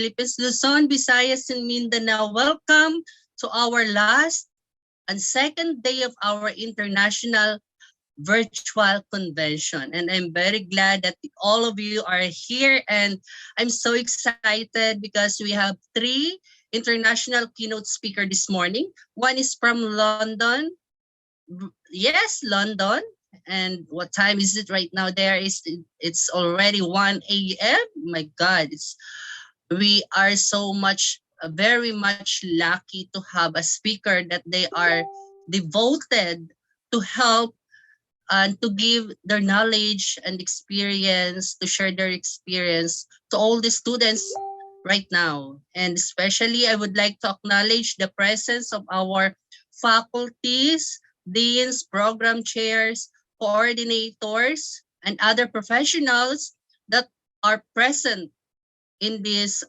Philippines, Luzon, Visayas, and Mindanao. Welcome to our last and second day of our international virtual convention. And I'm very glad that all of you are here. And I'm so excited because we have three international keynote speaker this morning. One is from London. Yes, London. And what time is it right now? It's already 1 a.m. My God, we are very much lucky to have a speaker that they are devoted to help and to give their knowledge and experience, to share their experience to all the students right now. And especially, I would like to acknowledge the presence of our faculties, deans, program chairs, coordinators, and other professionals that are present in this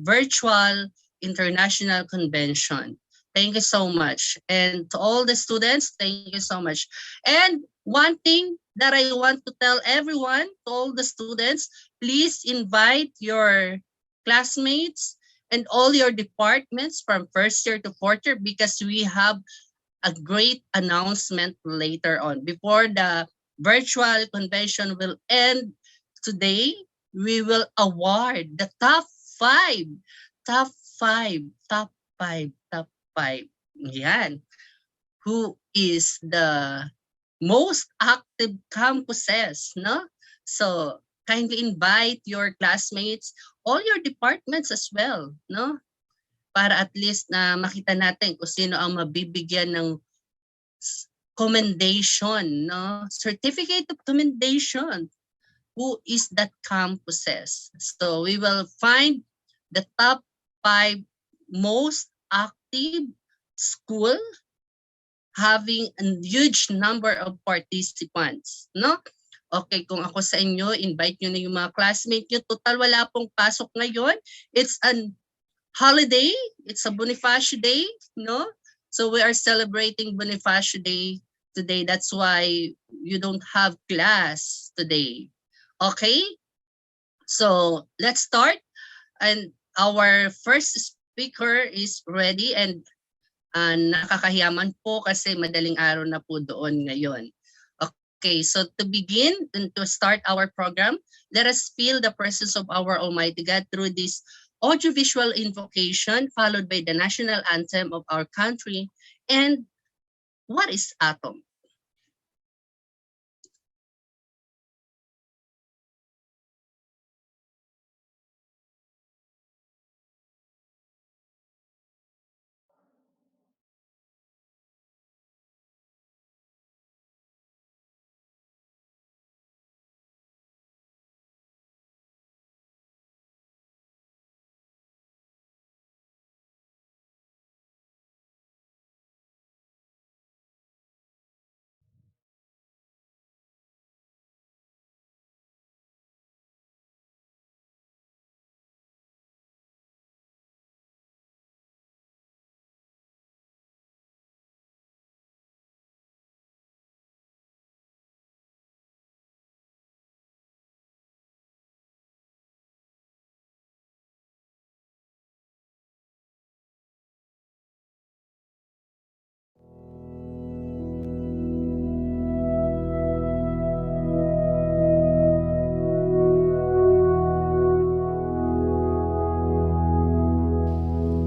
virtual international convention. Thank you so much. And to all the students, thank you so much. And one thing that I want to tell everyone, to all the students, please invite your classmates and all your departments from first year to fourth year, because we have a great announcement later on. Before the virtual convention will end today, we will award the top five, top five, top five, top five. Yan. Who is the most active campuses, no? So kindly invite your classmates, all your departments as well, no? Para at least na makita natin kung sino ang mabibigyan ng commendation, no? Certificate of commendation. Who is that campuses? So we will find the top 5 most active school having a huge number of participants, no? Okay, kung ako sa inyo, invite nyo na yung mga classmates nyo. Total, wala pong pasok ngayon. It's an holiday. It's a Bonifacio Day, no? So we are celebrating Bonifacio Day today. That's why you don't have class today. Okay? So let's start. And our first speaker is ready, and nakakahiyaman po kasi madaling araw na po doon ngayon. Okay, so to begin and to start our program, let us feel the presence of our Almighty God through this audiovisual invocation followed by the national anthem of our country. And what is atom?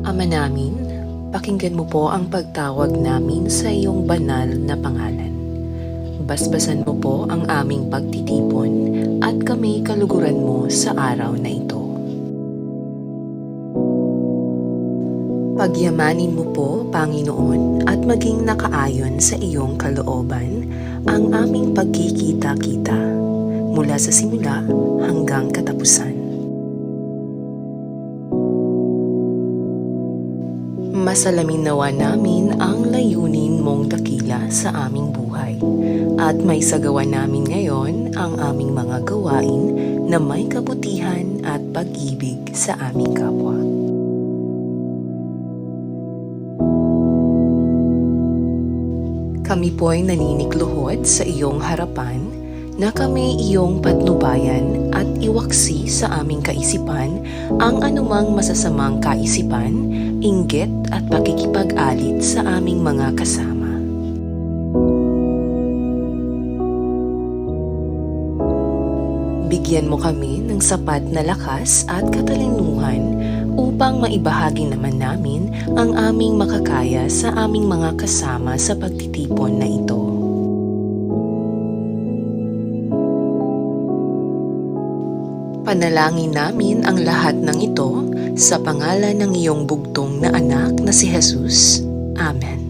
Ama namin, pakinggan mo po ang pagtawag namin sa iyong banal na pangalan. Basbasan mo po ang aming pagtitipon at kami kaluguran mo sa araw na ito. Pagyamanin mo po, Panginoon, at maging nakaayon sa iyong kalooban ang aming pagkikita-kita mula sa simula hanggang katapusan. Masalamin nawa namin ang layunin mong dakila sa aming buhay at may sagawa namin ngayon ang aming mga gawain na may kabutihan at pag-ibig sa aming kapwa. Kami po'y naninikluhod sa iyong harapan, na kami iyong patnubayan at iwaksi sa aming kaisipan ang anumang masasamang kaisipan, inggit at pakikipag-alit sa aming mga kasama. Bigyan mo kami ng sapat na lakas at katalinuhan upang maibahagi naman namin ang aming makakaya sa aming mga kasama sa pagtitipon na ito. Panalangin namin ang lahat ng ito sa pangalan ng iyong bugtong na anak na si Jesus. Amen.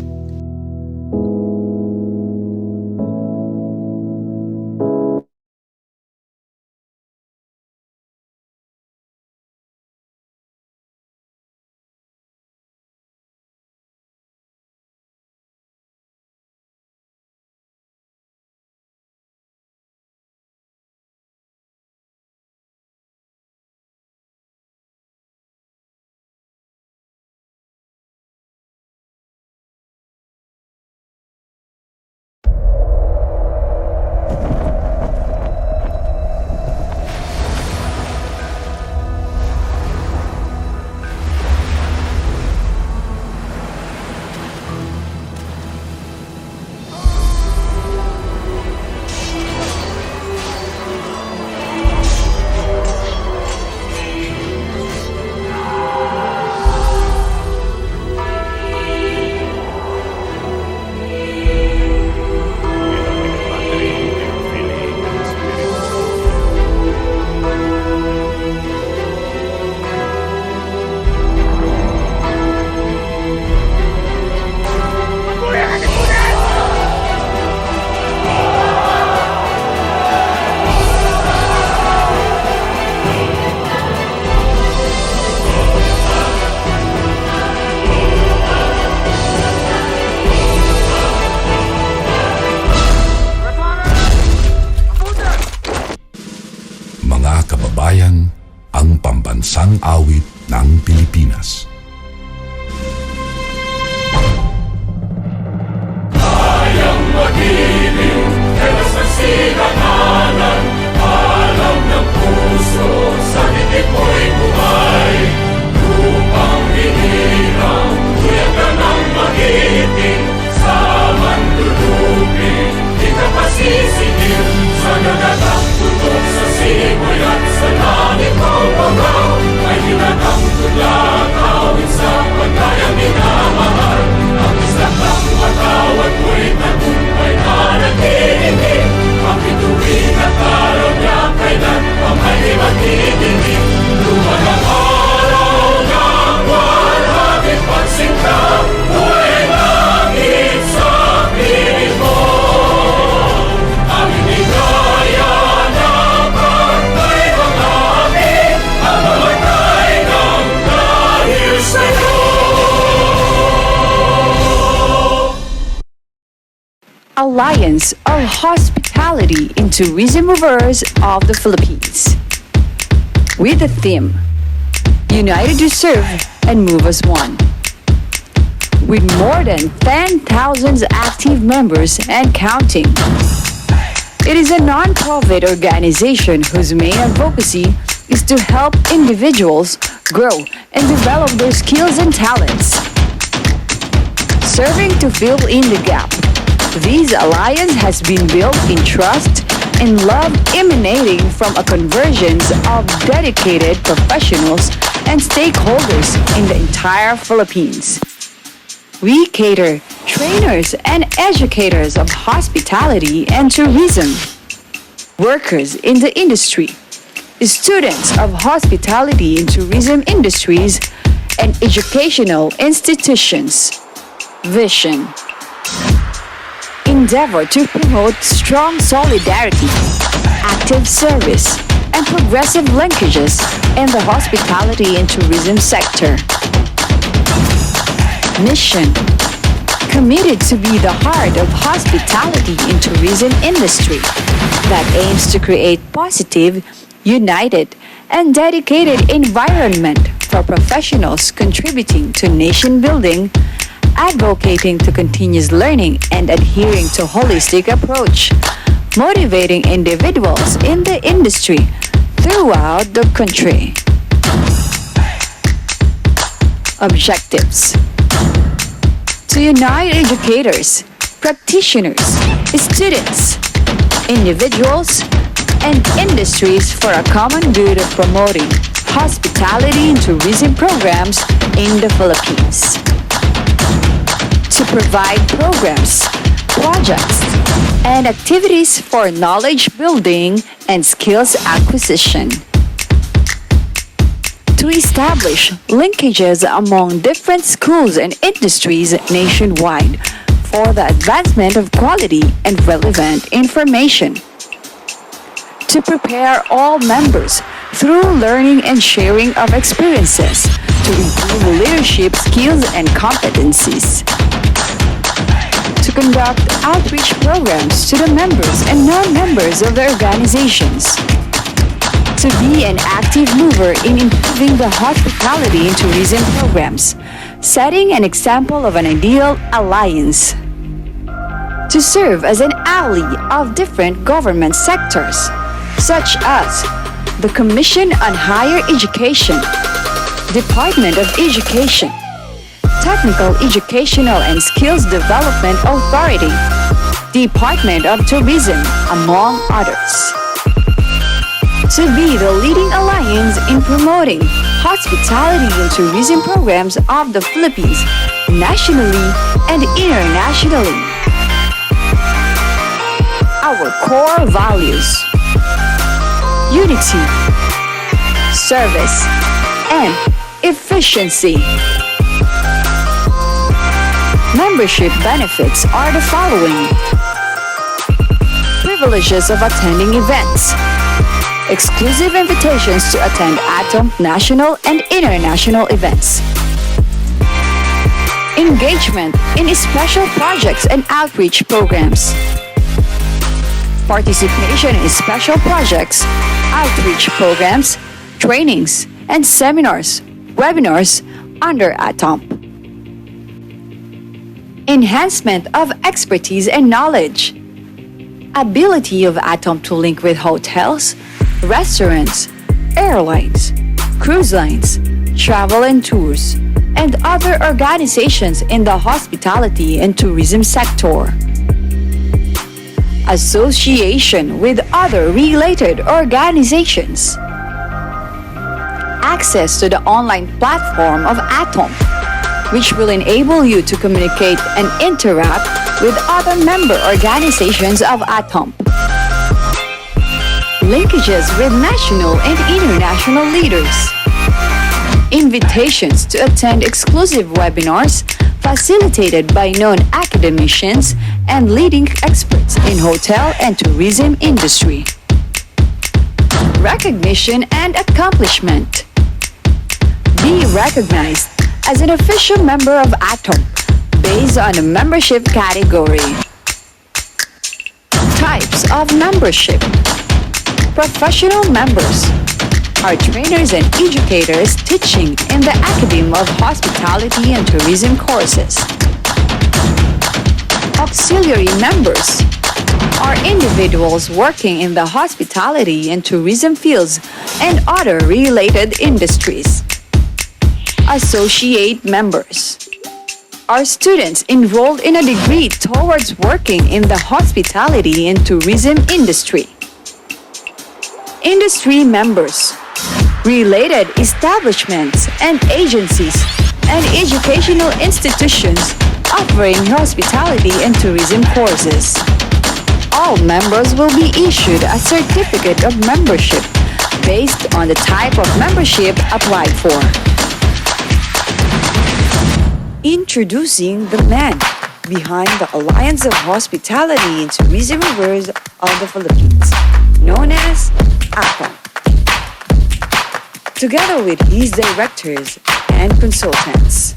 Kababayan, ang pambansang awit ng Pilipinas. Kayang mag-ibig, kailas ng sinakanan, alam ng puso, sa titik mo'y buhay. Lupang hinirang, kuya ka ng magiting, sa manlulupin, di ka pasisigil, sa nagatang tutok sa simoy at sa langit mo bangaw, ay hinatang tulad awit sa pagkayang minamahal. Ang isang ng matawad mo'y tagumpay na nagtitingin, ang bituin at araw niya kailan pa may magtitingin. Luman ang araw ng walhaging pagsinta, buhay langit sa piling mo. Aming ligaya na pagkay ng amin, ang mamatay ng dahil sa'yo. Alliance of Hospitality and Tourism Movers of the Philippines. With the theme, United to Serve and Move as One. With more than 10,000 active members and counting. It is a non-profit organization whose main advocacy is to help individuals grow and develop their skills and talents. Serving to fill in the gap, this alliance has been built in trust and love emanating from a convergence of dedicated professionals and stakeholders in the entire Philippines. We cater trainers and educators of hospitality and tourism, workers in the industry, students of hospitality and tourism industries, and educational institutions. Vision: endeavor to promote strong solidarity, active service, and progressive linkages in the hospitality and tourism sector. Mission: committed to be the heart of hospitality and tourism industry that aims to create positive, united, and dedicated environment for professionals contributing to nation building, advocating to continuous learning and adhering to holistic approach, motivating individuals in the industry throughout the country. Objectives: to unite educators, practitioners, students, individuals, and industries for a common good of promoting hospitality and tourism programs in the Philippines. To provide programs, projects, and activities for knowledge building and skills acquisition. To establish linkages among different schools and industries nationwide for the advancement of quality and relevant information. To prepare all members through learning and sharing of experiences to improve leadership skills and competencies. To conduct outreach programs to the members and non-members of the organizations. To be an active mover in improving the hospitality and tourism programs, setting an example of an ideal alliance. To serve as an ally of different government sectors, such as the Commission on Higher Education, Department of Education, Technical Educational and Skills Development Authority, Department of Tourism, among others. To be the leading alliance in promoting hospitality and tourism programs of the Philippines nationally and internationally. Our core values: unity, service, and efficiency. Membership benefits are the following: privileges of attending events, exclusive invitations to attend ATOM national and international events, engagement in special projects and outreach programs, participation in special projects, outreach programs, trainings, and seminars, webinars under ATOM. Enhancement of expertise and knowledge. Ability of ATOM to link with hotels, restaurants, airlines, cruise lines, travel and tours, and other organizations in the hospitality and tourism sector. Association with other related organizations. Access to the online platform of ATOM, which will enable you to communicate and interact with other member organizations of ATOM. Linkages with national and international leaders. Invitations to attend exclusive webinars facilitated by known academicians and leading experts in hotel and tourism industry. Recognition and accomplishment. Be recognized as an official member of ATOM based on a membership category. Types of membership. Professional members are trainers and educators teaching in the Academy of Hospitality and Tourism courses. Auxiliary members are individuals working in the hospitality and tourism fields and other related industries. Associate members are students enrolled in a degree towards working in the hospitality and tourism industry. Industry members, related establishments and agencies and educational institutions offering hospitality and tourism courses. All members will be issued a certificate of membership based on the type of membership applied for. Introducing the man behind the Alliance of Hospitality and Tourism Movers of the Philippines, known as APA, together with his directors and consultants.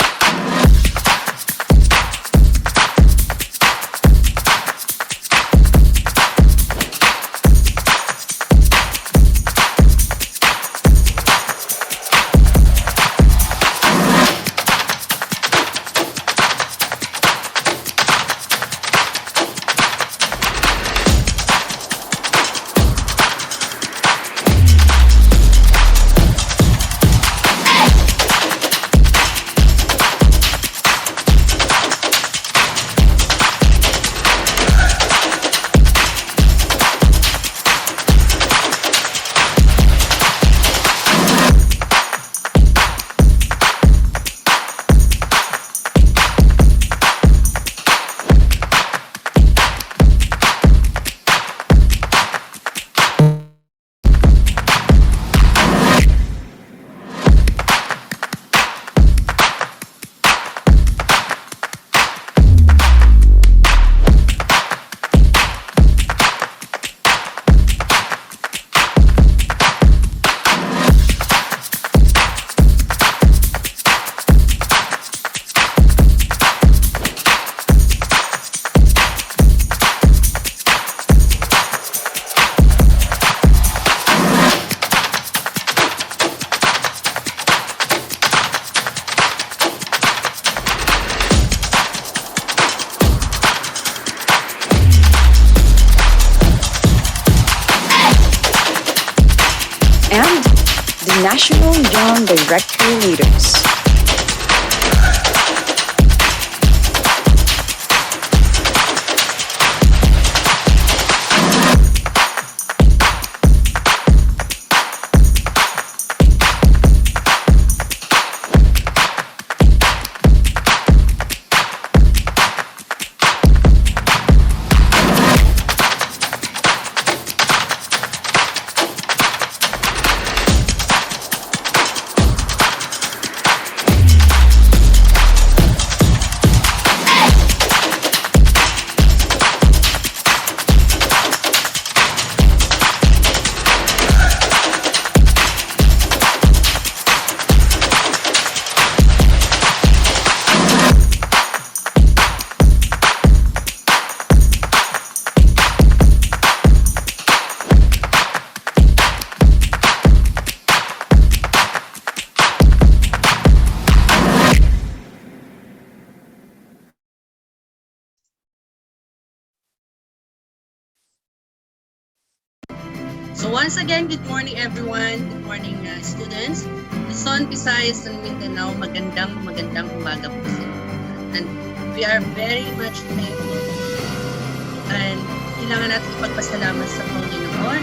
National Young Director Leaders. So once again, good morning everyone. Good morning students. Luzon, Visayas, and Mindanao, magandang umaga po sa inyo. And we are very much thankful and kailangan natin ipagpasalamat sa Panginoon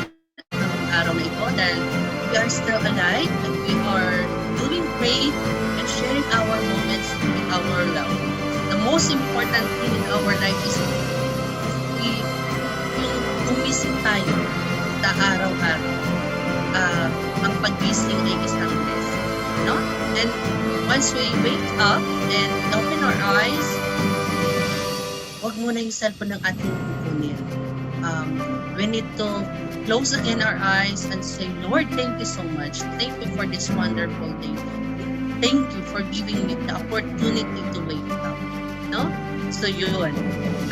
ang araw na ito dahil we are still alive and we are doing great and sharing our moments with our loved ones. The most important thing in our life is yung gumising tayo sa araw-araw. Ang paggising ay isang blessing. No? And once we wake up and open our eyes, huwag muna yung cellphone ng ating kukunin. We need to close again our eyes and say, Lord, thank you so much. Thank you for this wonderful day. Thank you for giving me the opportunity to wake up. No? So yun.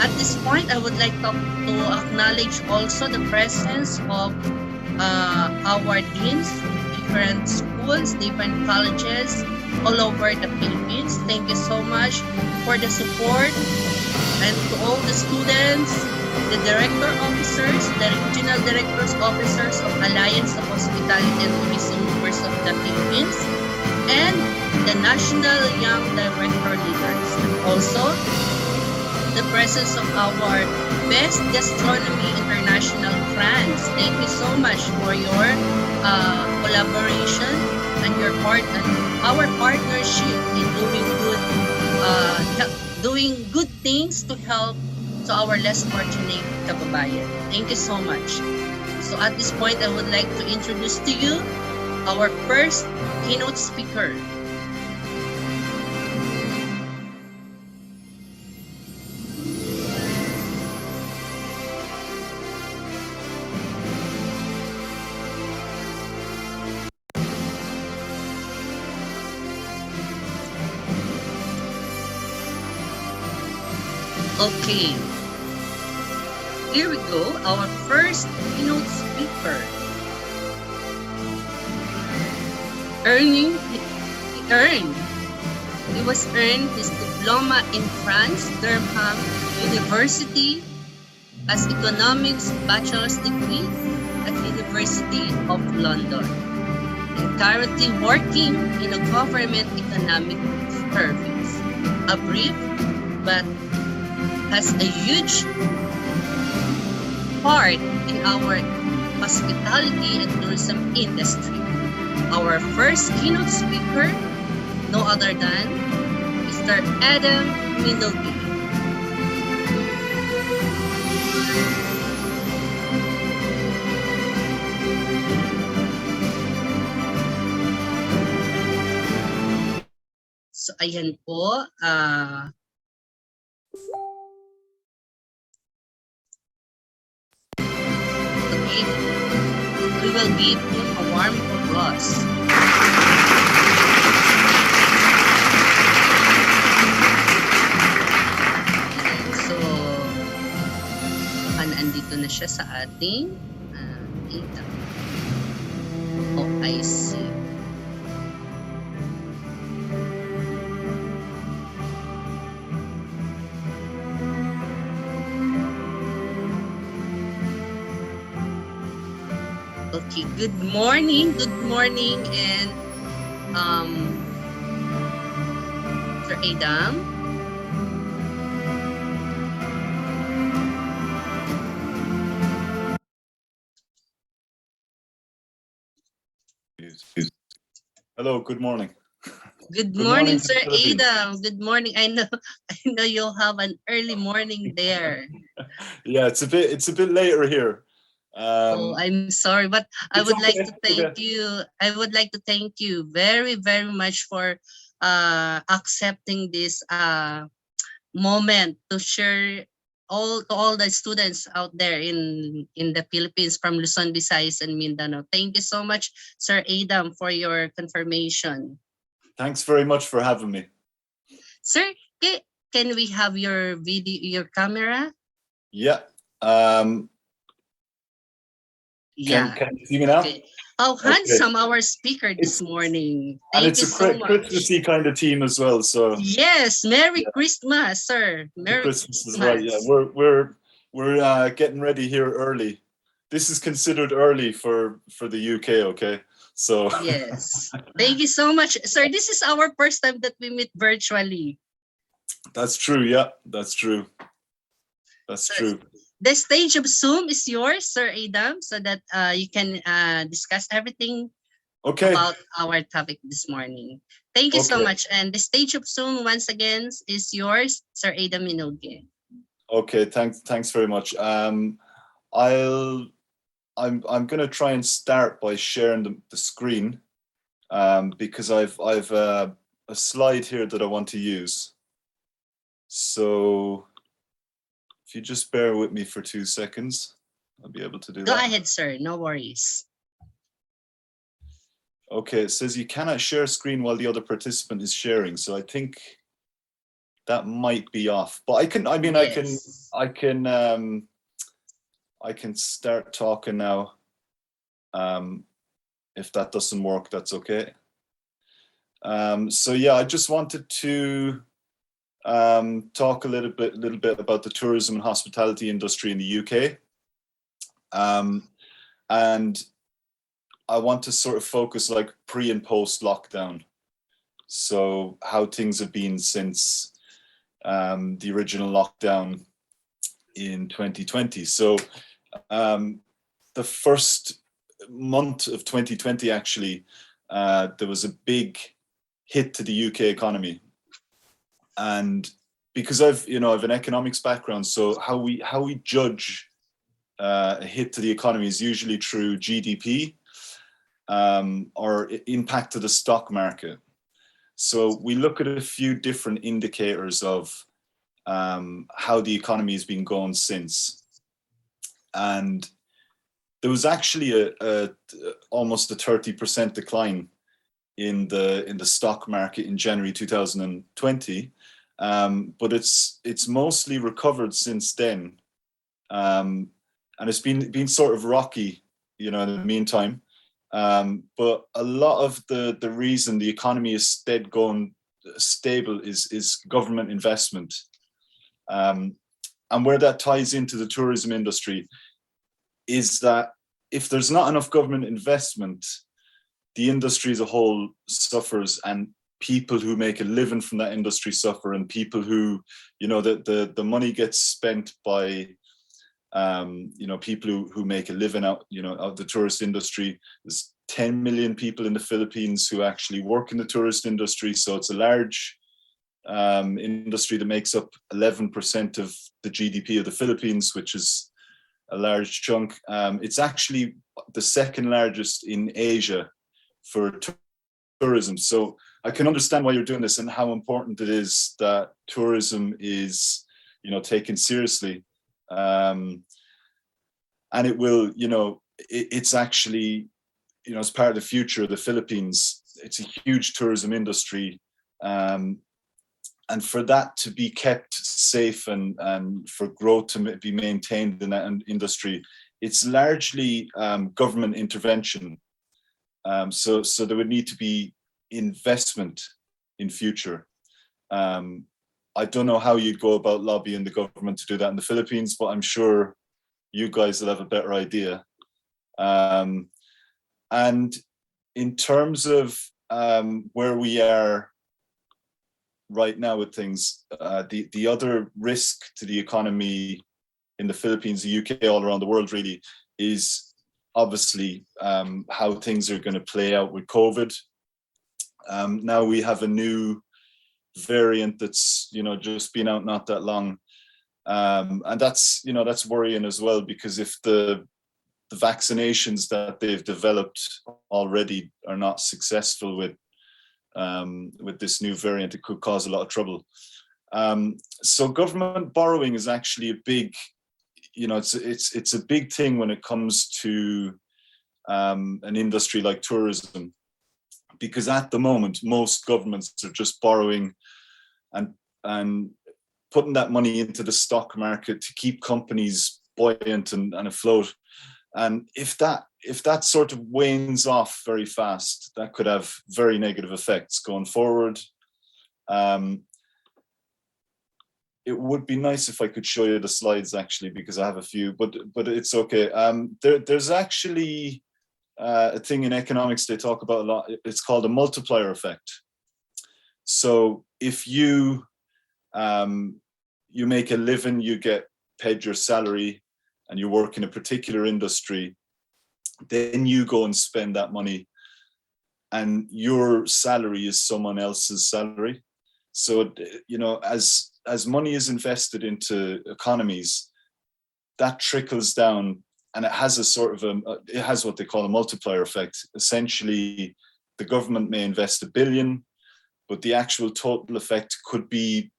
At this point, I would like to acknowledge also the presence of our deans, different schools, different colleges all over the Philippines. Thank you so much for the support and to all the students, the director officers, the regional directors officers of Alliance of Hospitality and Tourism Movers of the Philippines, and the National Young Director Leaders. And also, the presence of our Best Gastronomy International France. Thank you so much for your collaboration and our partnership in doing good things to help to our less fortunate kababayan. Thank you so much. So at this point, I would like to introduce to you our first keynote speaker. Okay, here we go, our first keynote speaker. He was earned his diploma in France, Durham University as economics bachelor's degree at University of London, and currently working in a government economic service. A brief but has a huge part in our hospitality and tourism industry. Our first keynote speaker, no other than Mr. Adam Minogi. So ayan po, we will give him a warm applause. So, andito na siya sa ating data. Oh, I see. Okay, good morning, and Sir Adam. Hello, good morning. Good Good morning, morning to Sir the Philippines. Adam. Good morning. I know, I know you'll have an early morning there. Yeah, it's a bit later here. Oh, I'm sorry, but I It's would like okay. to It's okay. thank you. I would like to thank you very, very much for accepting this moment to share all the students out there in the Philippines from Luzon, Visayas, and Mindanao. Thank you so much, Sir Adam, for your confirmation. Thanks very much for having me. Sir, can we have your video, your camera? Yeah. Yeah. Can you see me now? Okay. How Okay. handsome our speaker this morning. And Thank it's you a so much. Christmassy kind of team as well. So Yes, Merry Yeah. Christmas, sir. Merry Christmas is right. Yeah, Christmas. we're getting ready here early. This is considered early for the UK. Okay, so Yes. Thank you so much, sir. This is our first time that we meet virtually. that's true. Yeah, that's true. That's So, true. the stage of Zoom is yours, Sir Adam, so that you can discuss everything Okay. about our topic this morning. Thank you so Okay. much. And the stage of Zoom, once again, is yours, Sir Adam Minogue. Okay. Thanks very much. I'm going to try and start by sharing the screen because I've a slide here that I want to use. So if you just bear with me for 2 seconds, I'll be able to do Go that. ahead, sir. No worries. Okay, it says you cannot share screen while the other participant is sharing. So I think that might be off. But I can Yes. I can start talking now. If that doesn't work, that's okay. So yeah, I just wanted to talk a little bit about the tourism and hospitality industry in the UK. And I want to sort of focus like pre and post lockdown. So how things have been since the original lockdown in 2020. So the first month of 2020, actually, there was a big hit to the UK economy. And because I've an economics background, so how we judge a hit to the economy is usually through GDP or impact to the stock market. So we look at a few different indicators of how the economy has been going since. And there was actually almost a 30% decline in the stock market in January 2020, but it's mostly recovered since then, and it's been sort of rocky, in the meantime. But a lot of the reason the economy is going stable is government investment, and where that ties into the tourism industry is that if there's not enough government investment, the industry as a whole suffers, and people who make a living from that industry suffer, and people who, the money gets spent by, people who make a living out of the tourist industry. There's 10 million people in the Philippines who actually work in the tourist industry, so it's a large industry that makes up 11% of the GDP of the Philippines, which is a large chunk. It's actually the second largest in Asia for tourism. So I can understand why you're doing this and how important it is that tourism is, taken seriously. And it will, it's actually, as part of the future of the Philippines, it's a huge tourism industry. And for that to be kept safe and for growth to be maintained in that industry, it's largely government intervention. So there would need to be investment in future. I don't know how you'd go about lobbying the government to do that in the Philippines, but I'm sure you guys will have a better idea. And in terms of where we are right now with things, the other risk to the economy in the Philippines, the UK, all around the world really, is obviously how things are going to play out with COVID. Now we have a new variant that's just been out not that long, and that's worrying as well, because if the vaccinations that they've developed already are not successful with this new variant, it could cause a lot of trouble. So government borrowing is actually a big, it's a big thing when it comes to an industry like tourism, because at the moment most governments are just borrowing and putting that money into the stock market to keep companies buoyant and afloat. And if that sort of wanes off very fast, that could have very negative effects going forward. It would be nice if I could show you the slides, actually, because I have a few, but it's okay. There's actually a thing in economics they talk about a lot. It's called a multiplier effect. So if you make a living, you get paid your salary, and you work in a particular industry, then you go and spend that money, and your salary is someone else's salary. So, as money is invested into economies, that trickles down, and it has a sort of it has what they call a multiplier effect. Essentially, the government may invest $1 billion, but the actual total effect could be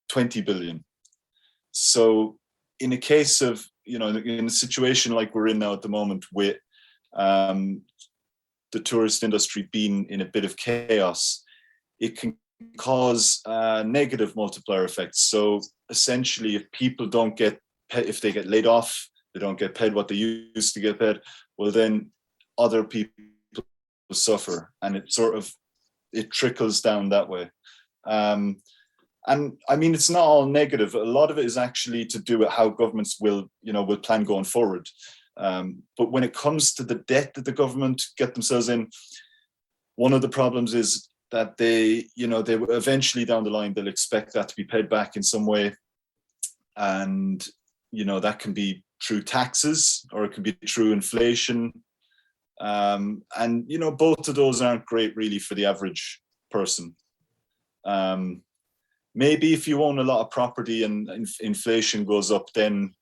20 billion. So in a case of, in a situation like we're in now at the moment with the tourist industry being in a bit of chaos, it can cause negative multiplier effects. So essentially, if people don't get paid, if they get laid off, they don't get paid what they used to get paid, well, then other people suffer, and it trickles down that way. And I mean, it's not all negative. A lot of it is actually to do with how governments will plan going forward. But when it comes to the debt that the government get themselves in, one of the problems is that they eventually down the line, they'll expect that to be paid back in some way. And, that can be through taxes, or it can be through inflation. And, both of those aren't great really for the average person. Maybe if you own a lot of property and inflation goes up, then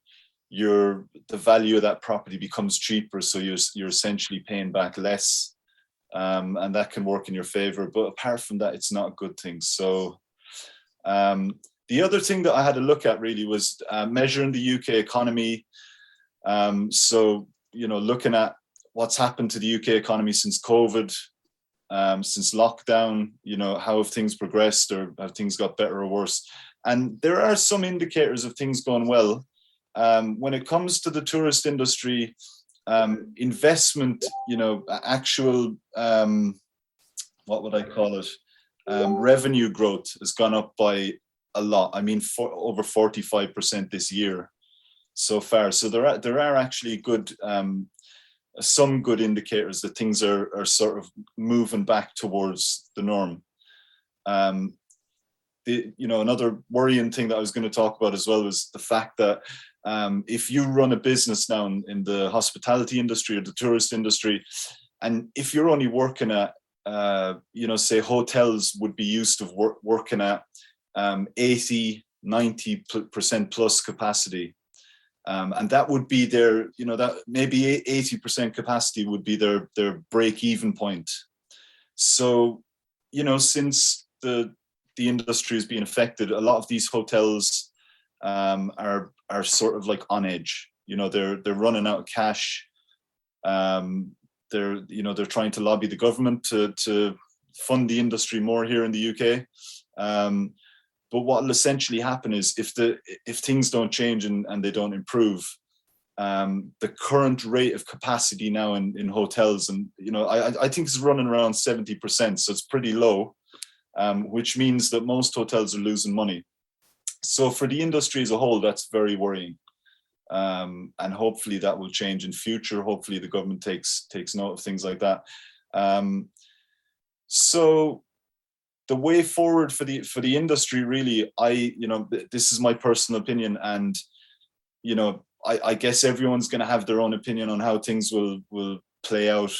the value of that property becomes cheaper, so you're essentially paying back less, and that can work in your favor. But apart from that, it's not a good thing. So the other thing that I had to look at really was measuring the UK economy. So looking at what's happened to the UK economy since COVID, since lockdown, how have things progressed, or have things got better or worse? And there are some indicators of things going well. When it comes to the tourist industry, investment, actual, what would I call it? Revenue growth has gone up by a lot. I mean, over 45% this year so far. So there are actually good, some good indicators that things are sort of moving back towards the norm. Another worrying thing that I was going to talk about as well was the fact that if you run a business now in the hospitality industry or the tourist industry, and if you're only working at, say hotels would be used to working at 80, 90% plus capacity. And that would be their, that maybe 80% capacity would be their break-even point. So, since the industry is being affected, a lot of these hotels are sort of like on edge. They're running out of cash. They're trying to lobby the government to fund the industry more here in the UK. But what will essentially happen is if things don't change and they don't improve, the current rate of capacity now in hotels, and I think it's running around 70%, so it's pretty low, which means that most hotels are losing money. So for the industry as a whole, that's very worrying. and hopefully that will change in future. Hopefully the government takes note of things like that. So the way forward for the industry, really, this is my personal opinion, and I guess everyone's going to have their own opinion on how things will play out.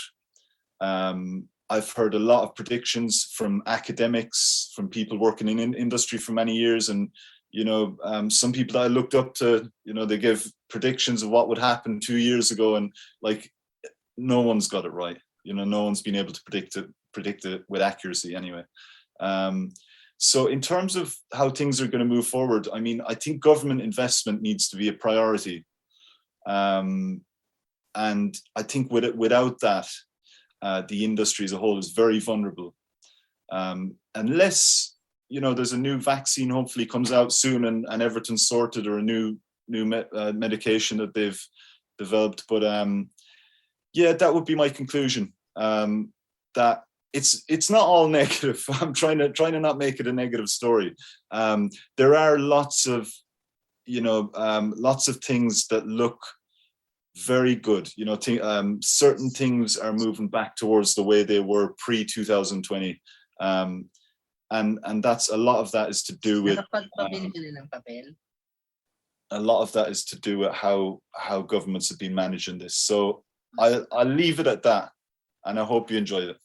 I've heard a lot of predictions from academics, from people working in industry for many years, and some people that I looked up to, they give predictions of what would happen 2 years ago, and like no one's got it right. No one's been able to predict it with accuracy anyway. So in terms of how things are going to move forward, I mean, I think government investment needs to be a priority. And I think without that, the industry as a whole is very vulnerable. Unless, there's a new vaccine hopefully comes out soon and everything's sorted, or a new medication that they've developed. But yeah, that would be my conclusion. That it's not all negative. I'm trying to not make it a negative story. There are lots of things that look very good. Certain things are moving back towards the way they were pre 2020, and that's a lot of that is to do with how governments have been managing this. So I'll leave it at that, and I hope you enjoyed it.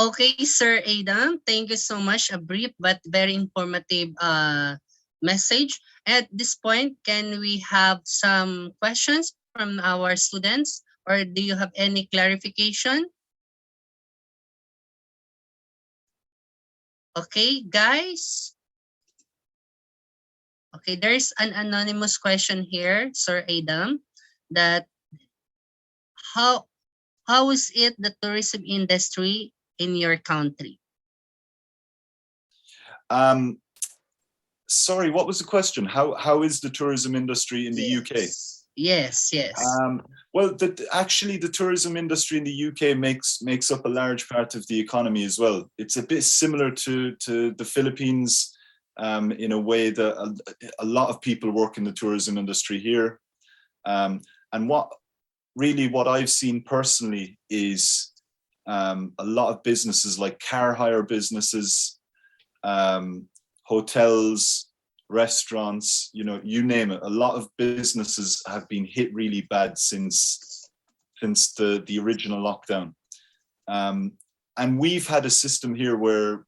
Okay, Sir Adam, thank you so much. A brief but very informative message. At this point, can we have some questions from our students, or do you have any clarification? Okay, guys. Okay, there's an anonymous question here, Sir Adam, that how is it the tourism industry in your country? Sorry, what was the question? How is the tourism industry in the UK? Yes. Well, actually, the tourism industry in the UK makes up a large part of the economy as well. It's a bit similar to the Philippines, in a way that a lot of people work in the tourism industry here. And what I've seen personally is a lot of businesses like car hire businesses, hotels, restaurants, you name it. A lot of businesses have been hit really bad since the original lockdown. And we've had a system here where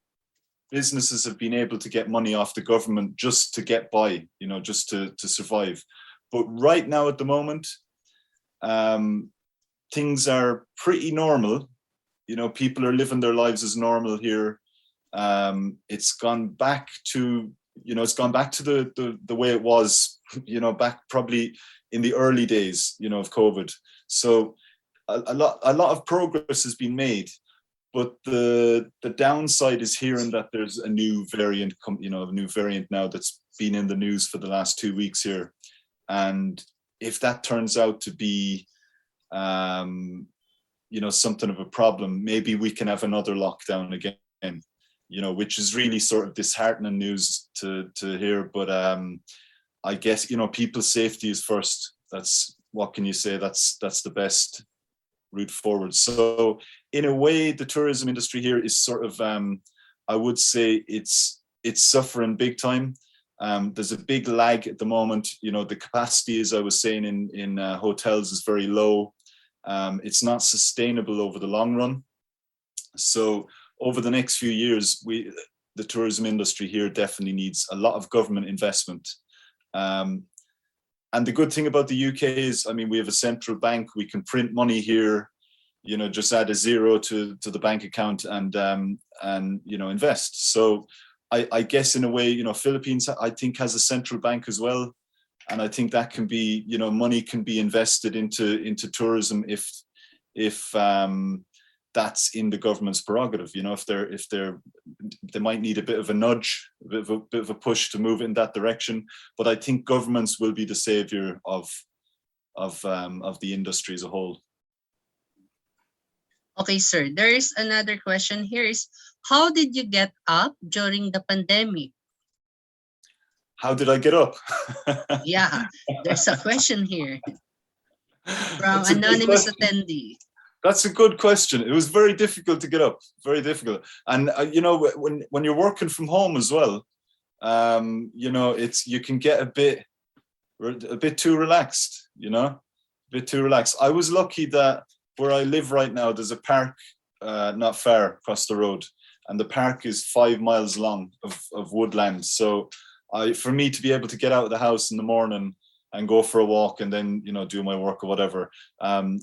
businesses have been able to get money off the government just to get by, just to survive. But right now at the moment, things are pretty normal. People are living their lives as normal here. It's gone back to the way it was, back probably in the early days, of COVID. So a lot of progress has been made, but the downside is hearing that there's a new variant, now that's been in the news for the last 2 weeks here. And if that turns out to be, something of a problem, maybe we can have another lockdown again, which is really sort of disheartening news to hear. But I guess, people's safety is first. That's, what can you say? That's the best route forward. So in a way, the tourism industry here is sort of, I would say it's suffering big time. There's a big lag at the moment. The capacity, as I was saying, in hotels is very low. It's not sustainable over the long run. So over the next few years, the tourism industry here definitely needs a lot of government investment. And the good thing about the UK is, we have a central bank. We can print money here, just add a zero to the bank account and invest. So I guess in a way, Philippines, I think, has a central bank as well. And I think that can be, money can be invested into tourism if that's in the government's prerogative. If they might need a bit of a nudge, a bit of a push to move in that direction. But I think governments will be the savior of the industry as a whole. Okay, sir. There is another question here. Is how did you get up during the pandemic? How did I get up? Yeah, there's a question here from That's a good anonymous question. attendee. That's a good question. It was very difficult to get up, very difficult. And you know, when you're working from home as well, you know, you can get a bit too relaxed. You know, a bit too relaxed. I was lucky that where I live right now, there's a park not far across the road, and the park is 5 miles long of woodland. So, for me to be able to get out of the house in the morning and go for a walk and then, you know, do my work or whatever,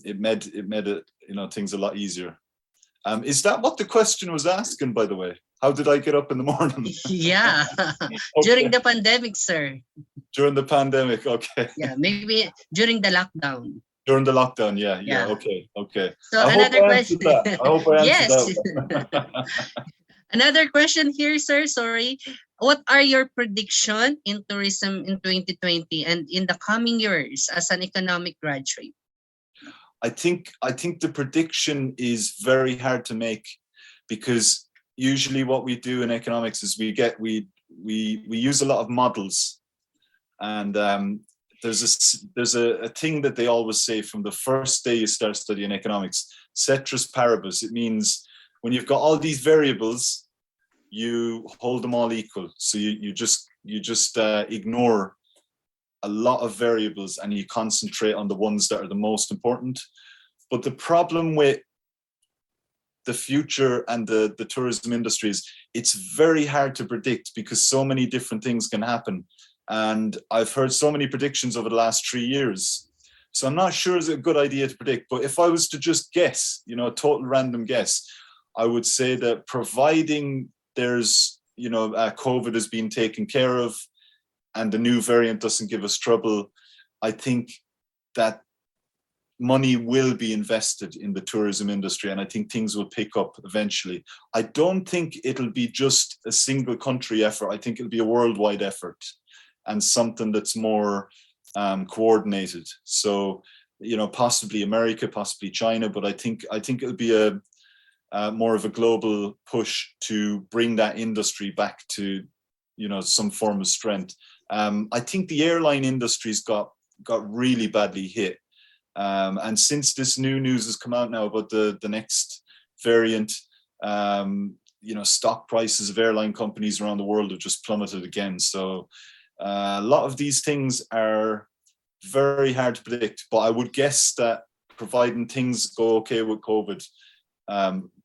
it made it, you know, things a lot easier. Is that what the question was asking, by the way? How did I get up in the morning? Yeah, during the pandemic, sir. During the pandemic, okay. Yeah, maybe during the lockdown. During the lockdown, yeah, Yeah. okay. So I hope another I question. answered that. I hope I answered Yes. that. Another question here, sir. Sorry. What are your prediction in tourism in 2020 and in the coming years as an economic graduate? I think the prediction is very hard to make, because usually what we do in economics is we use a lot of models, and there's a thing that they always say from the first day you start studying economics: ceteris paribus. It means when you've got all these variables, you hold them all equal. So you just ignore a lot of variables and you concentrate on the ones that are the most important. But the problem with the future and the tourism industry is it's very hard to predict, because so many different things can happen. And I've heard so many predictions over the last 3 years. So I'm not sure it's a good idea to predict. But if I was to just guess, you know, a total random guess, I would say that providing there's, you know, COVID has been taken care of and the new variant doesn't give us trouble, I think that money will be invested in the tourism industry, and I think things will pick up eventually. I don't think it'll be just a single country effort. I think it'll be a worldwide effort, and something that's more coordinated. So, you know, possibly America, possibly China, but I think it'll be a more of a global push to bring that industry back to, you know, some form of strength. I think the airline industry's got really badly hit. And since this new news has come out now about the next variant, you know, stock prices of airline companies around the world have just plummeted again. So a lot of these things are very hard to predict, but I would guess that providing things go okay with COVID,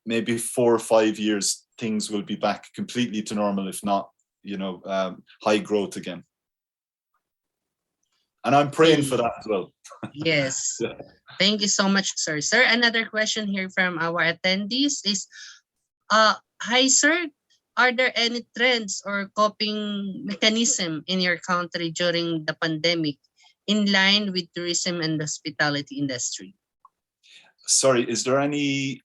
maybe 4 or 5 years, things will be back completely to normal, if not, you know, high growth again. And I'm praying for that as well. Yes. Yeah. Thank you so much, sir. Sir, another question here from our attendees is, hi, sir. Are there any trends or coping mechanism in your country during the pandemic in line with tourism and hospitality industry? Sorry, is there any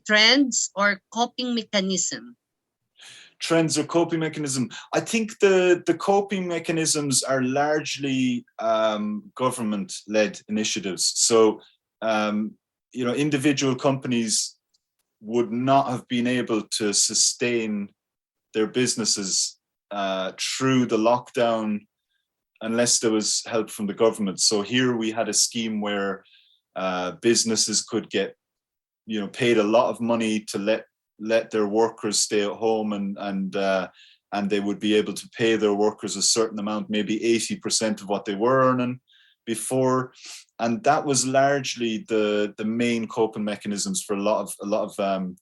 trends or coping mechanism? Trends or coping mechanism? I think the coping mechanisms are largely government-led initiatives. So, you know, individual companies would not have been able to sustain their businesses through the lockdown unless there was help from the government. So here we had a scheme where businesses could get, you know, paid a lot of money to let their workers stay at home, and they would be able to pay their workers a certain amount, maybe 80% of what they were earning before. And that was largely the main coping mechanisms for a lot of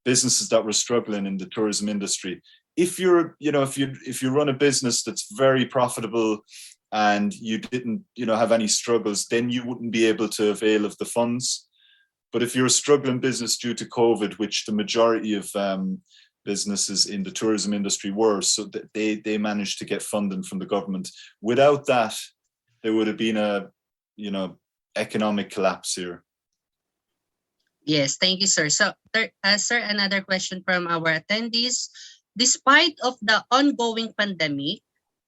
businesses that were struggling in the tourism industry. If you're, you know, if you run a business that's very profitable and you didn't, you know, have any struggles, then you wouldn't be able to avail of the funds. But if you're a struggling business due to COVID, which the majority of businesses in the tourism industry were, so that they managed to get funding from the government. Without that, there would have been a, you know, economic collapse here. Yes, thank you, sir. So, sir, another question from our attendees. Despite of the ongoing pandemic,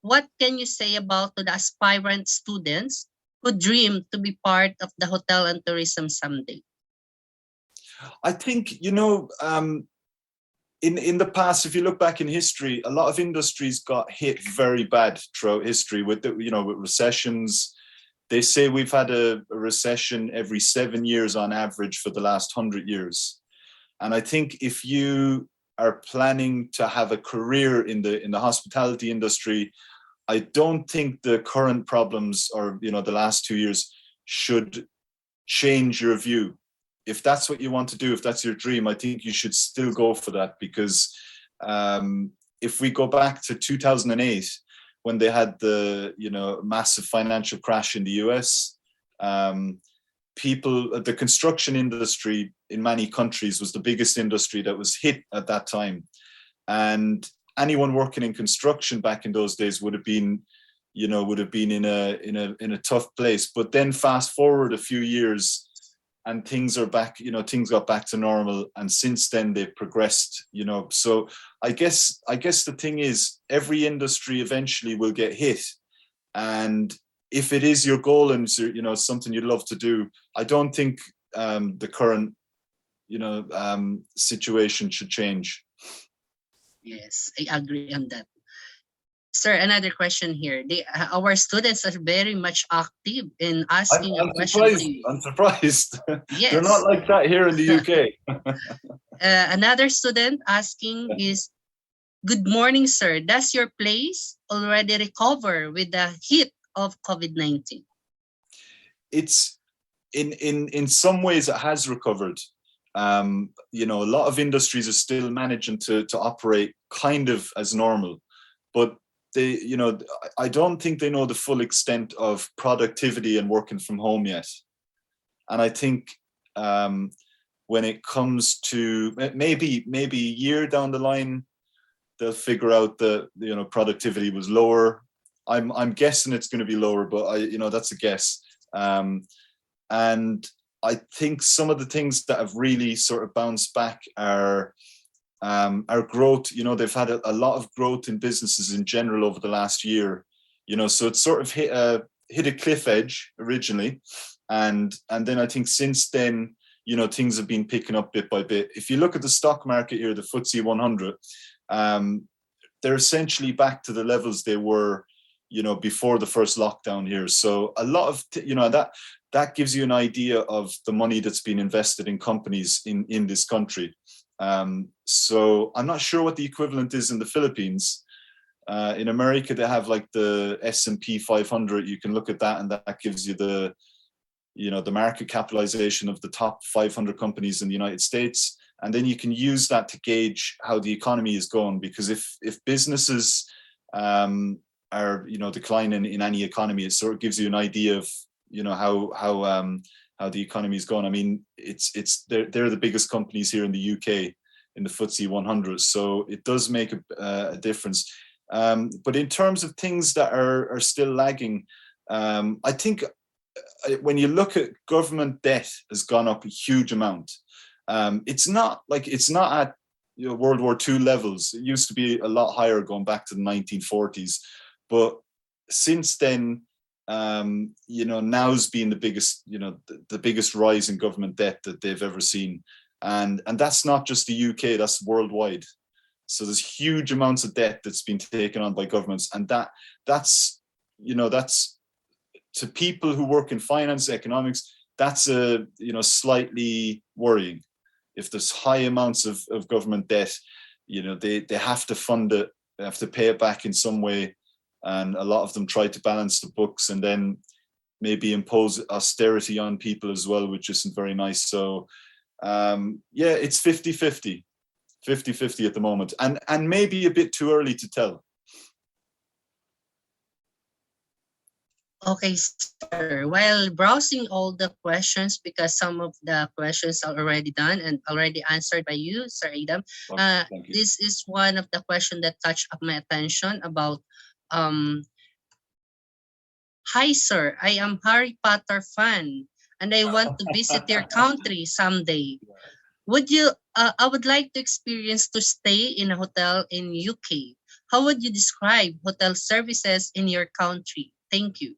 what can you say about the aspirant students who dream to be part of the hotel and tourism someday? I think, you know, in the past, if you look back in history, a lot of industries got hit very bad throughout history with with recessions. They say we've had a recession every 7 years on average for the last 100 years. And I think if you are planning to have a career in the hospitality industry, I don't think the current problems or the last 2 years should change your view. If that's what you want to do, if that's your dream, I think you should still go for that, because if we go back to 2008, when they had the massive financial crash in the US, the construction industry in many countries was the biggest industry that was hit at that time, and anyone working in construction back in those days would have been in a tough place. But then fast forward a few years, and things are back, things got back to normal, and since then they've progressed. So I guess the thing is, every industry eventually will get hit, and if it is your goal and something you'd love to do, I don't think the current situation should change. Yes, I agree on that. Sir, another question here. Our students are very much active in asking a question to you. I'm surprised. Yes. They're not like that here in the UK. Another student asking is, good morning, sir. Does your place already recover with the hit of COVID-19? It's in some ways it has recovered. A lot of industries are still managing to operate kind of as normal, but I don't think they know the full extent of productivity and working from home yet. And I think when it comes to maybe a year down the line, they'll figure out that productivity was lower. I'm guessing it's going to be lower, but that's a guess. And I think some of the things that have really sort of bounced back are growth. They've had a lot of growth in businesses in general over the last year. So it's sort of hit a cliff edge originally, and then I think since then, things have been picking up bit by bit. If you look at the stock market here, the FTSE 100, they're essentially back to the levels they were, before the first lockdown here. So a lot of that gives you an idea of the money that's been invested in companies in this country. So I'm not sure what the equivalent is in the Philippines. In America, they have like the S&P 500. You can look at that, and that gives you the market capitalization of the top 500 companies in the United States. And then you can use that to gauge how the economy is going, because if businesses are declining in any economy, it sort of gives you an idea of how the economy is going. I mean, they're the biggest companies here in the UK in the FTSE 100, so it does make a difference. But in terms of things that are still lagging, I think when you look at government debt has gone up a huge amount. It's not at World War II levels. It used to be a lot higher going back to the 1940s, but since then, now's been the biggest, the biggest rise in government debt that they've ever seen, and that's not just the UK, that's worldwide. So there's huge amounts of debt that's been taken on by governments, and that's to people who work in finance, economics, that's slightly worrying. If there's high amounts of government debt, they have to fund it, they have to pay it back in some way. And a lot of them try to balance the books and then maybe impose austerity on people as well, which isn't very nice. So it's 50-50 at the moment, and maybe a bit too early to tell. Okay, sir. While browsing all the questions, because some of the questions are already done and already answered by you, Sir Adam, Thank you. this is one of the questions that touched up my attention about, hi, sir, I am Harry Potter fan and I want to visit your country someday. I would like to experience to stay in a hotel in UK. How would you describe hotel services in your country? Thank you.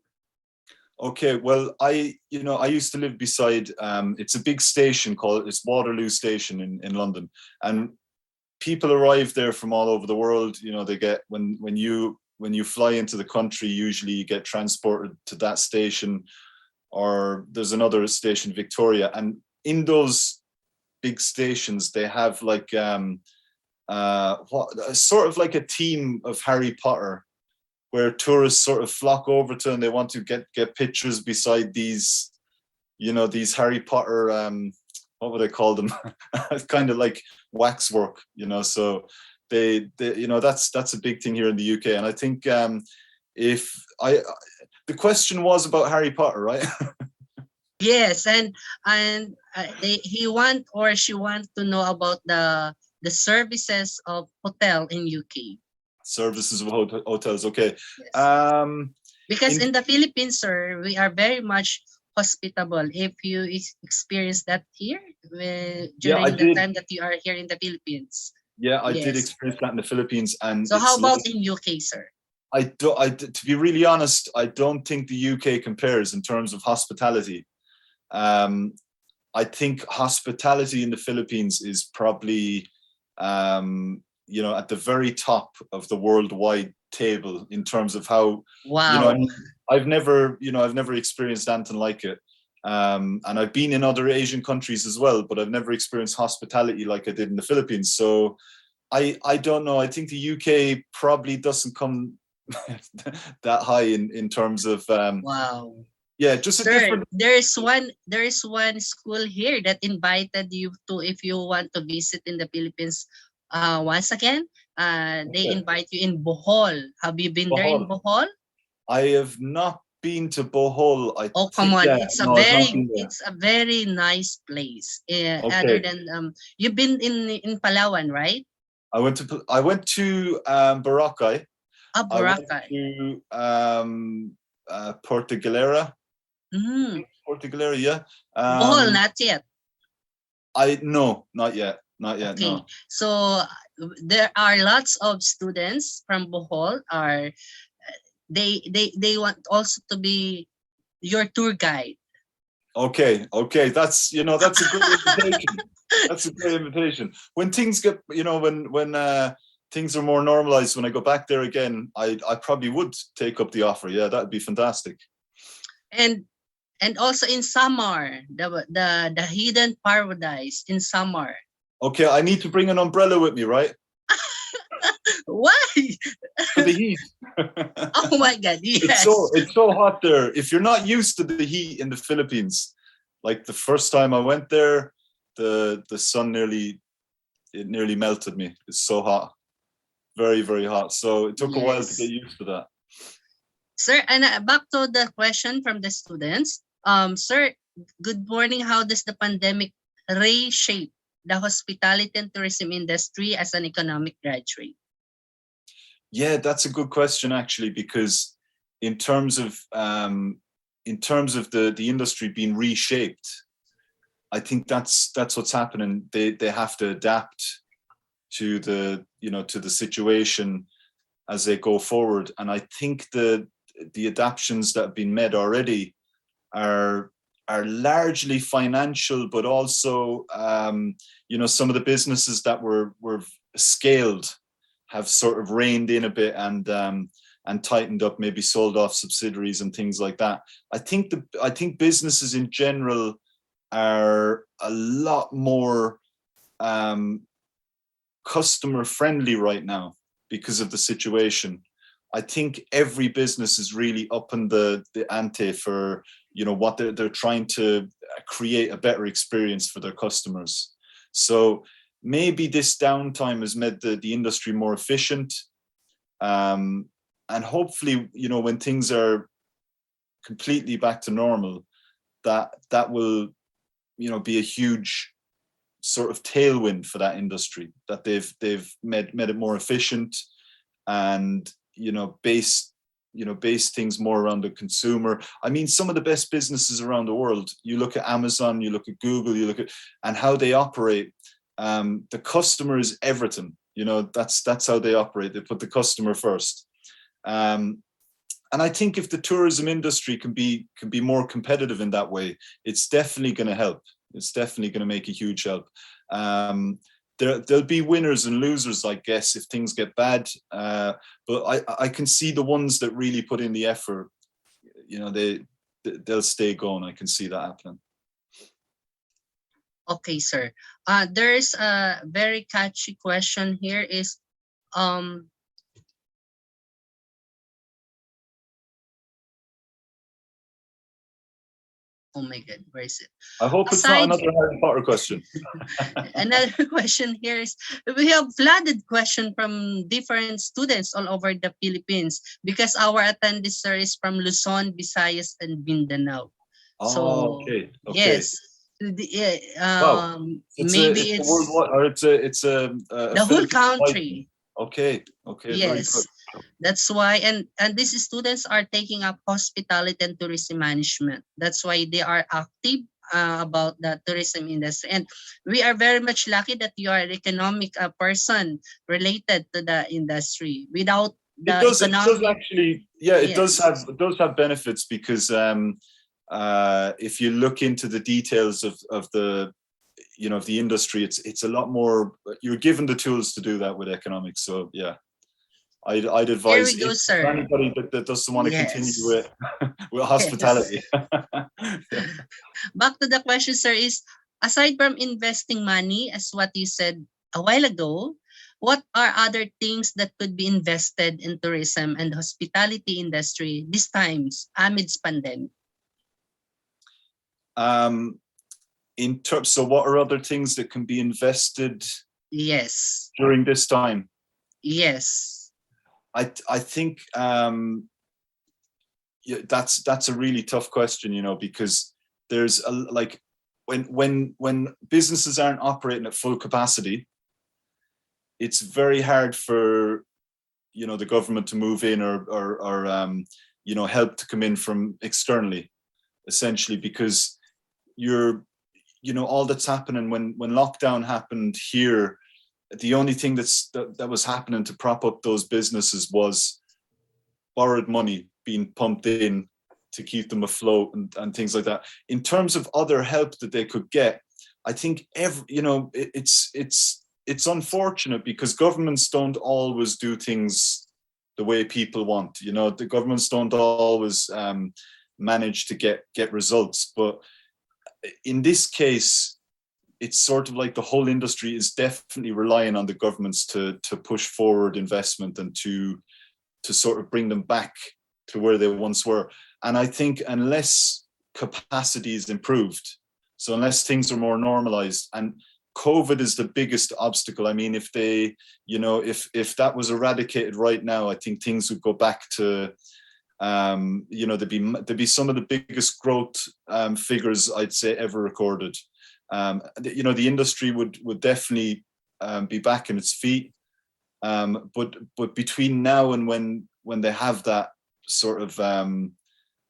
Okay, well, I used to live beside, it's a big station it's Waterloo Station in London. And people arrive there from all over the world. You know, they get when you fly into the country, usually you get transported to that station, or there's another station, Victoria, and in those big stations they have like sort of like a team of Harry Potter, where tourists sort of flock over to, and they want to get pictures beside these, you know, these Harry Potter, what would I call them? Kind of like waxwork, you know. So they you know, that's a big thing here in the UK. And I think if the question was about Harry Potter, right? Yes, and he want or she want to know about the services of hotel in UK. Services of hotels, okay. Yes. Because in in the Philippines, sir, we are very much hospitable. If you experience that here Yeah, I during the did. time that you are here in the Philippines. Yeah, I did Yes. experience that in the Philippines, and So how it's about like, in UK, sir? to be really honest, I don't think the UK compares in terms of hospitality. I think hospitality in the Philippines is probably, you know, at the very top of the worldwide table in terms of how, you know, Wow. I've never experienced anything like it. And I've been in other Asian countries as well, but I've never experienced hospitality like I did in the Philippines. So I don't know. I think the UK probably doesn't come that high in terms of Wow. yeah, just a Sir, different. there is one school here that invited you to, if you want to visit in the Philippines once again. They Okay. invite you in Bohol. Have you been there in Bohol. Bohol? I have not been to Bohol. I Oh, come think, on. yeah, no, I've not been there. It's a very nice place. Other Okay. than you've been in Palawan, right? I went to Boracay. Ah, I went Boracay. to Puerto Galera. Mm. Puerto Galera, yeah. Bohol, not yet. No, not yet. Not yet, Okay. no. So there are lots of students from Bohol are they want also to be your tour guide. Okay, that's, you know, that's a great invitation. That's a great invitation. When things get, you know, when things are more normalized, when I go back there again, I probably would take up the offer. Yeah, that'd be fantastic. And also in Samar, the hidden paradise in Samar. Okay, I need to bring an umbrella with me, right? Why? For the heat. Oh my God, It's yes. so hot there. If you're not used to the heat in the Philippines, like the first time I went there, the sun nearly melted me. It's so hot. Very, very hot. So it took a while to get Yes. used to that. Sir, and back to the question from the students. Sir, good morning. How does the pandemic reshape the hospitality and tourism industry as an economic graduate? Yeah, that's a good question actually, because in terms of the industry being reshaped, I think that's what's happening. They have to adapt to the, you know, to the situation as they go forward. And I think the adaptations that have been made already are largely financial, but also you know, some of the businesses that were scaled have sort of reined in a bit and tightened up, maybe sold off subsidiaries and things like that. I think businesses in general are a lot more customer friendly right now because of the situation. I think every business is really upping the ante for, you know, what they're trying to create a better experience for their customers. So maybe this downtime has made the industry more efficient, and hopefully, you know, when things are completely back to normal, that will, you know, be a huge sort of tailwind for that industry, that they've made it more efficient, and, you know, base things more around the consumer. I mean, some of the best businesses around the world, you look at Amazon, you look at Google, you look at, and how they operate. The customer is everything. You know, that's how they operate. They put the customer first. And I think if the tourism industry can be more competitive in that way, it's definitely going to help. It's definitely going to make a huge help. there'll be winners and losers, I guess, if things get bad. But I can see the ones that really put in the effort. They'll stay going. I can see that happening. Okay, sir. There's a very catchy question here. Is oh my God, where is it? I hope it's not another Harry Potter question. Another question here is, we have flooded question from different students all over the Philippines because our attendees sir is from Luzon, Visayas, and Mindanao. Oh, okay. Yes. Wow. Maybe it's a worldwide, or it's a the whole country. Okay. Very Yes. good. That's why, and these students are taking up hospitality and tourism management. That's why they are active about the tourism industry. And we are very much lucky that you are an economic person related to the industry. Without the It does economic, actually, yeah, it yes. does have benefits because if you look into the details of the of the industry, it's a lot more. You're given the tools to do that with economics. So yeah. I'd advise Here we go, sir. anybody that doesn't want to continue Yes. with hospitality. Yes. Back to the question, sir, is aside from investing money, as what you said a while ago, what are other things that could be invested in tourism and hospitality industry these times amidst pandemic? So what are other things that can be invested? Yes. During this time? Yes. I think that's a really tough question, because there's when businesses aren't operating at full capacity, it's very hard for the government to move in or help to come in from externally, essentially, because all that's happening when lockdown happened here. The only thing that was happening to prop up those businesses was borrowed money being pumped in to keep them afloat and things like that. In terms of other help that they could get, I think it's unfortunate because governments don't always do things the way people want. The governments don't always manage to get results. But in this case, it's sort of like the whole industry is definitely relying on the governments to push forward investment and to sort of bring them back to where they once were. And I think unless capacity is improved, so unless things are more normalized, and COVID is the biggest obstacle. I mean, if they, if that was eradicated right now, I think things would go back to, there'd be some of the biggest growth figures I'd say ever recorded. The industry would definitely be back on its feet, but between now and when they have that sort of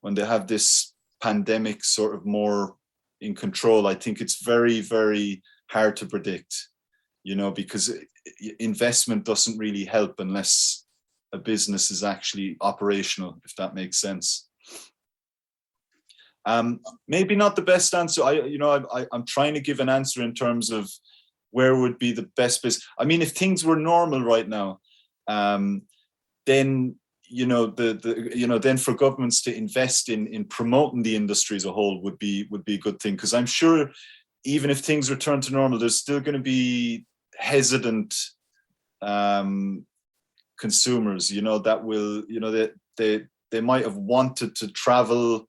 when they have this pandemic sort of more in control, I think it's very, very hard to predict, because investment doesn't really help unless a business is actually operational, if that makes sense. Maybe not the best answer. I'm trying to give an answer in terms of where would be the best business. I mean, if things were normal right now, then then for governments to invest in promoting the industry as a whole would be a good thing, because I'm sure even if things return to normal, there's still going to be hesitant consumers, that will, they might have wanted to travel,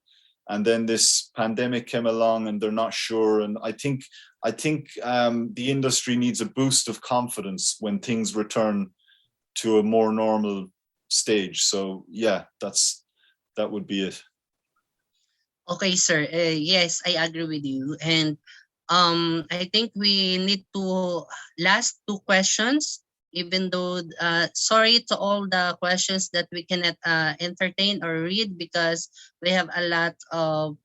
and then this pandemic came along and they're not sure. And I think the industry needs a boost of confidence when things return to a more normal stage. So yeah, that would be it. Okay, sir. Yes, I agree with you. And I think we need to last two questions, even though sorry to all the questions that we cannot entertain or read, because we have a lot of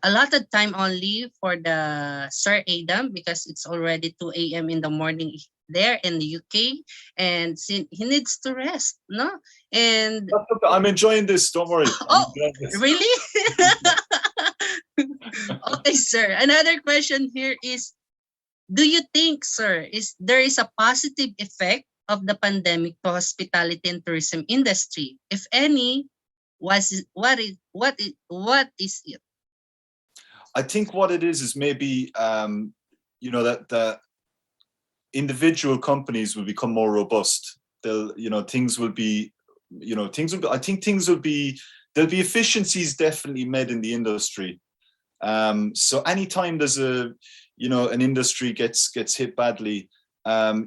allotted time only for the Sir Adam, because it's already 2 a.m. in the morning there in the UK, and he needs to rest, no? And I'm enjoying this, don't worry. oh, really? Okay, sir. Another question here is, Do you think, sir, there is a positive effect of the pandemic to hospitality and tourism industry? If any, what is it? I think what it is maybe that the individual companies will become more robust. They'll, things will be, I think things will be, there'll be efficiencies definitely made in the industry. So anytime there's an industry gets hit badly,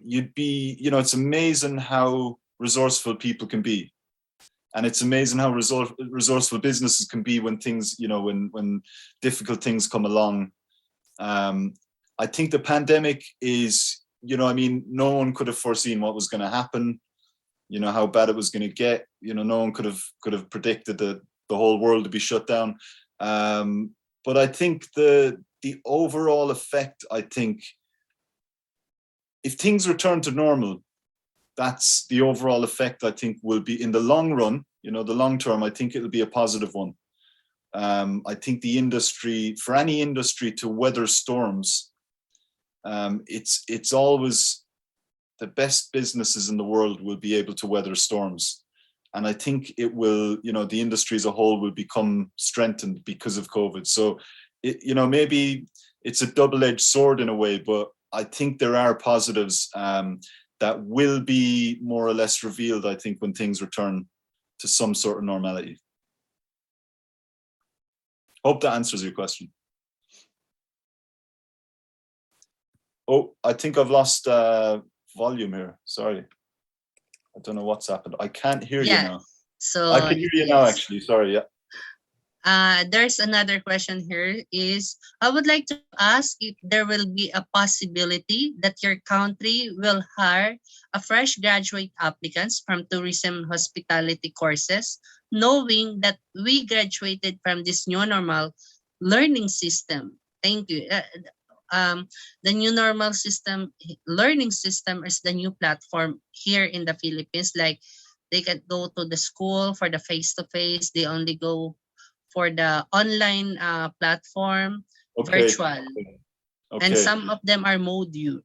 you'd be, it's amazing how resourceful people can be. And it's amazing how resourceful businesses can be when things, when difficult things come along. I think the pandemic is, no one could have foreseen what was going to happen, how bad it was going to get. No one could have predicted the whole world to be shut down. But I think the overall effect, I think, if things return to normal, that's the overall effect, I think, will be in the long run, the long term, I think it'll be a positive one. I think the industry, for any industry to weather storms, it's always the best businesses in the world will be able to weather storms. And I think it will, the industry as a whole will become strengthened because of COVID. So, maybe it's a double-edged sword in a way, but I think there are positives that will be more or less revealed, I think, when things return to some sort of normality. Hope that answers your question. Oh, I think I've lost volume here. Sorry. I don't know what's happened. I can't hear you now. So I can hear you now, actually. Sorry, yeah. There's another question here is, I would like to ask if there will be a possibility that your country will hire a fresh graduate applicants from tourism hospitality courses, knowing that we graduated from this new normal learning system. Thank you. The new normal system, learning system, is the new platform here in the Philippines. Like, they can go to the school for the face-to-face. They only go for the online platform, virtual. Okay. And some of them are module.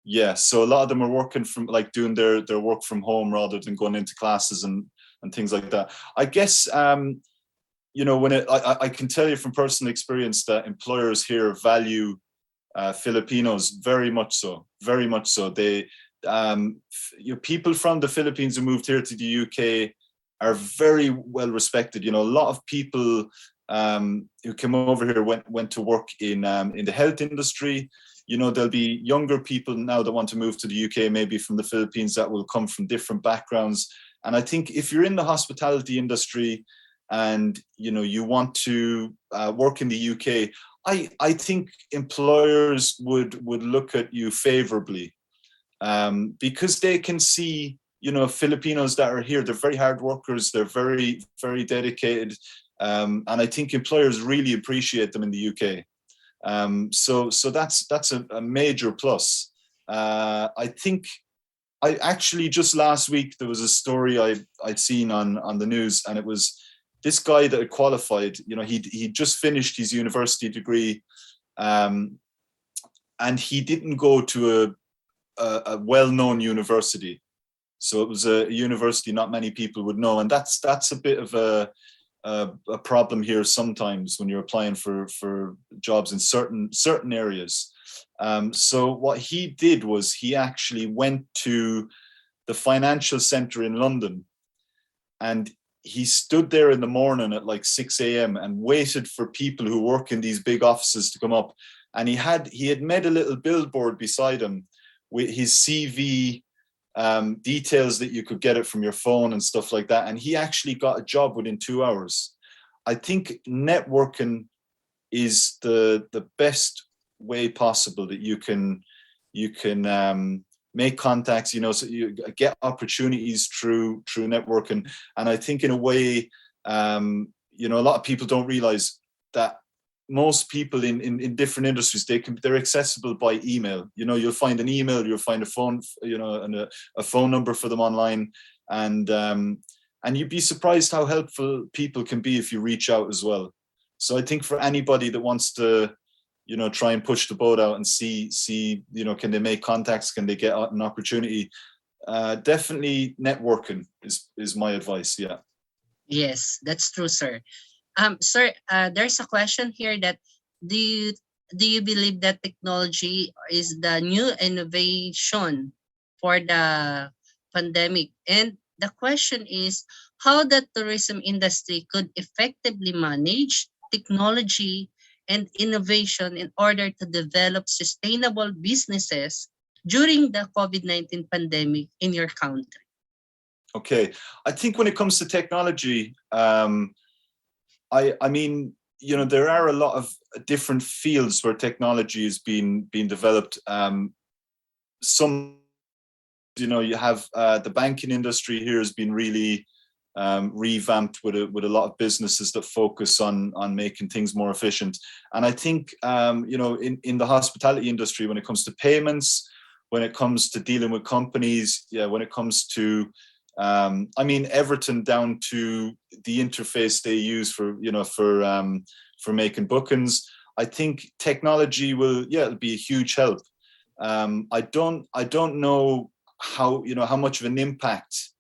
Yeah, so a lot of them are working from, like, doing their work from home rather than going into classes and things like that. I guess, when I can tell you from personal experience that employers here value Filipinos very much so. They, people from the Philippines who moved here to the UK are very well respected. A lot of people who came over here went to work in the health industry. There'll be younger people now that want to move to the UK, maybe from the Philippines, that will come from different backgrounds. And I think if you're in the hospitality industry and you want to work in the UK, I think employers would look at you favorably, because they can see Filipinos that are here. They're very hard workers. They're very, very dedicated. And I think employers really appreciate them in the UK. So that's a major plus. I think I actually, just last week, there was a story I'd seen on the news, and it was this guy that had qualified. He just finished his university degree, and he didn't go to a well-known university. So it was a university not many people would know, and that's a bit of a problem here sometimes when you're applying for jobs in certain areas. So what he did was he actually went to the financial centre in London, and he stood there in the morning at like 6 a.m. and waited for people who work in these big offices to come up. And he had made a little billboard beside him with his CV, details that you could get it from your phone and stuff like that. And he actually got a job within 2 hours. I think networking is the best way possible that you can make contacts, so you get opportunities through networking. And I think in a way, a lot of people don't realize that most people in different industries, they're accessible by email. You'll find an email, you'll find a phone, and a phone number for them online, and you'd be surprised how helpful people can be if you reach out as well. So I think for anybody that wants to, try and push the boat out and see, can they make contacts? Can they get an opportunity? Definitely networking is my advice. Yeah. Yes, that's true, sir. Sir, there's a question here that do you do you believe that technology is the new innovation for the pandemic? And the question is how the tourism industry could effectively manage technology and innovation in order to develop sustainable businesses during the COVID-19 pandemic in your country. Okay. I think when it comes to technology, I mean, there are a lot of different fields where technology is being developed. Some, you have the banking industry here has been really revamped with a lot of businesses that focus on making things more efficient. And I think, in the hospitality industry, when it comes to payments, when it comes to dealing with companies, when it comes to everything down to the interface they use for making bookings. I think technology it'll be a huge help. I don't know how much of an impact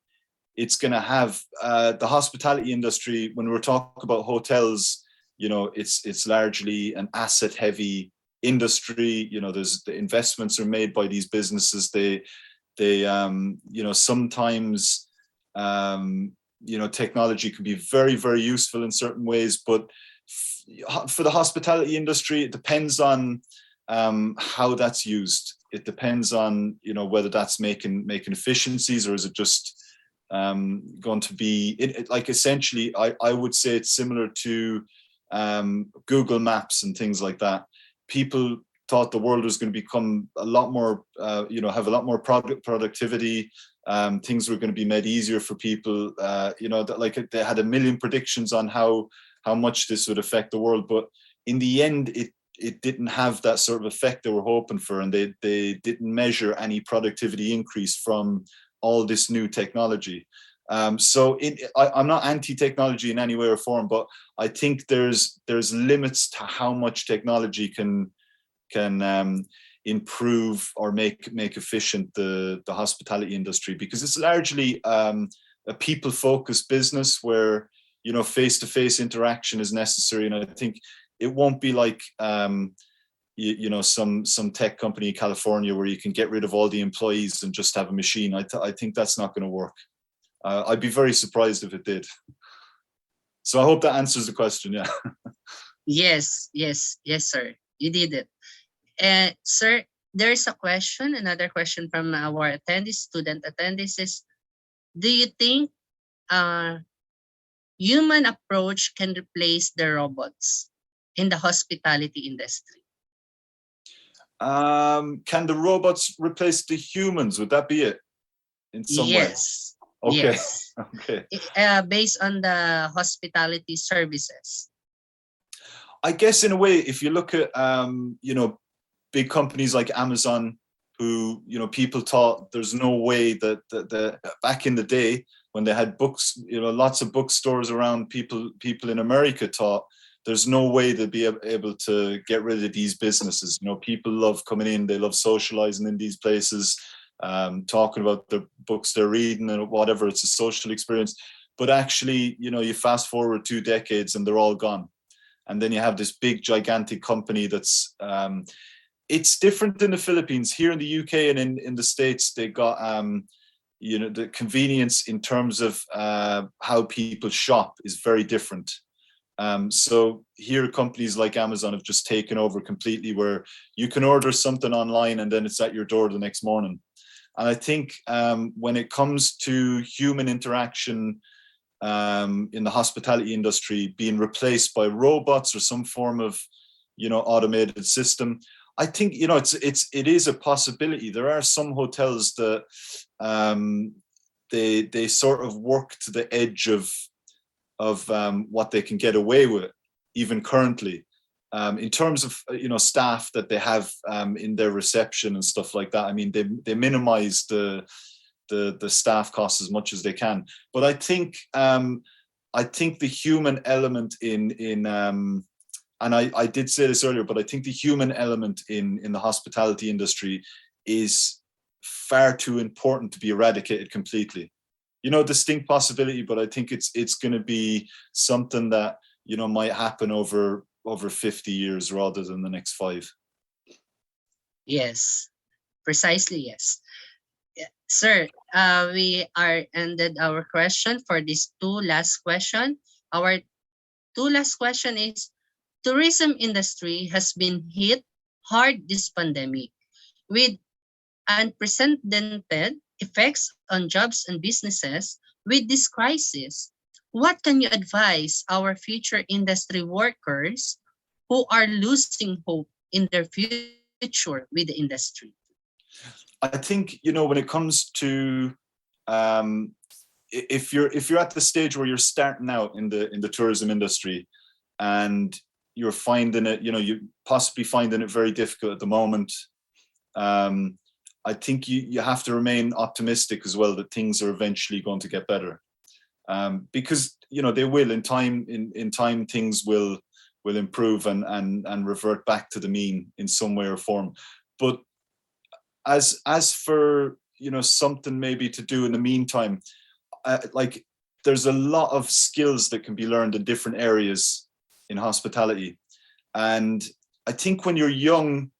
it's going to have. The hospitality industry, when we're talking about hotels, it's largely an asset heavy industry. There's the investments are made by these businesses. They sometimes technology can be very, very useful in certain ways, but for the hospitality industry, it depends on how that's used. It depends on whether that's making efficiencies, or is it just going to be like essentially I would say it's similar to Google Maps and things like that. People thought the world was going to become a lot more have a lot more productivity. Things were going to be made easier for people. They had a million predictions on how much this would affect the world, but in the end it didn't have that sort of effect they were hoping for, and they didn't measure any productivity increase from all this new technology. So I'm not anti-technology in any way or form, but I think there's limits to how much technology can improve or make efficient the hospitality industry, because it's largely a people-focused business where face-to-face interaction is necessary. And I think it won't be like some tech company in California where you can get rid of all the employees and just have a machine. I think that's not going to work. I'd be very surprised if it did. So I hope that answers the question. Yeah. Yes, sir. You did it. Sir, there's another question from our student attendees is, do you think human approach can replace the robots in the hospitality industry? Can the robots replace the humans? Would that be it? In some way? Yes. Okay. Yes. Okay. Based on the hospitality services. I guess in a way, if you look at big companies like Amazon, who people thought there's no way that back in the day when they had books, lots of bookstores around, people in America thought there's no way they'd be able to get rid of these businesses. People love coming in, they love socializing in these places, talking about the books they're reading and whatever. It's a social experience. But actually, you fast forward 2 decades and they're all gone. And then you have this big, gigantic company that's, it's different in the Philippines. Here in the UK and in the States, they got, the convenience in terms of how people shop is very different. So here companies like Amazon have just taken over completely, where you can order something online and then it's at your door the next morning. And I think when it comes to human interaction in the hospitality industry being replaced by robots or some form of automated system, I think it is a possibility. There are some hotels that they sort of work to the edge of what they can get away with, even currently, in terms of staff that they have in their reception and stuff like that. I mean, they minimize the staff costs as much as they can. But I think the human element in and I did say this earlier, but I think the human element in the hospitality industry is far too important to be eradicated completely. Distinct possibility, but I think it's going to be something that might happen over 50 years rather than the next 5. Yes, precisely yes. Sir, we are ended our question for these 2 last question. Our 2 last question is, tourism industry has been hit hard this pandemic with unprecedented effects on jobs and businesses. With this crisis, what can you advise our future industry workers who are losing hope in their future with the industry? I think when it comes to if you're at the stage where you're starting out in the tourism industry and you're finding it, you possibly finding it very difficult at the moment. I think you have to remain optimistic as well that things are eventually going to get better, because they will in time. In time, things will improve and revert back to the mean in some way or form. But as for something maybe to do in the meantime, like there's a lot of skills that can be learned in different areas in hospitality, and I think when you're young,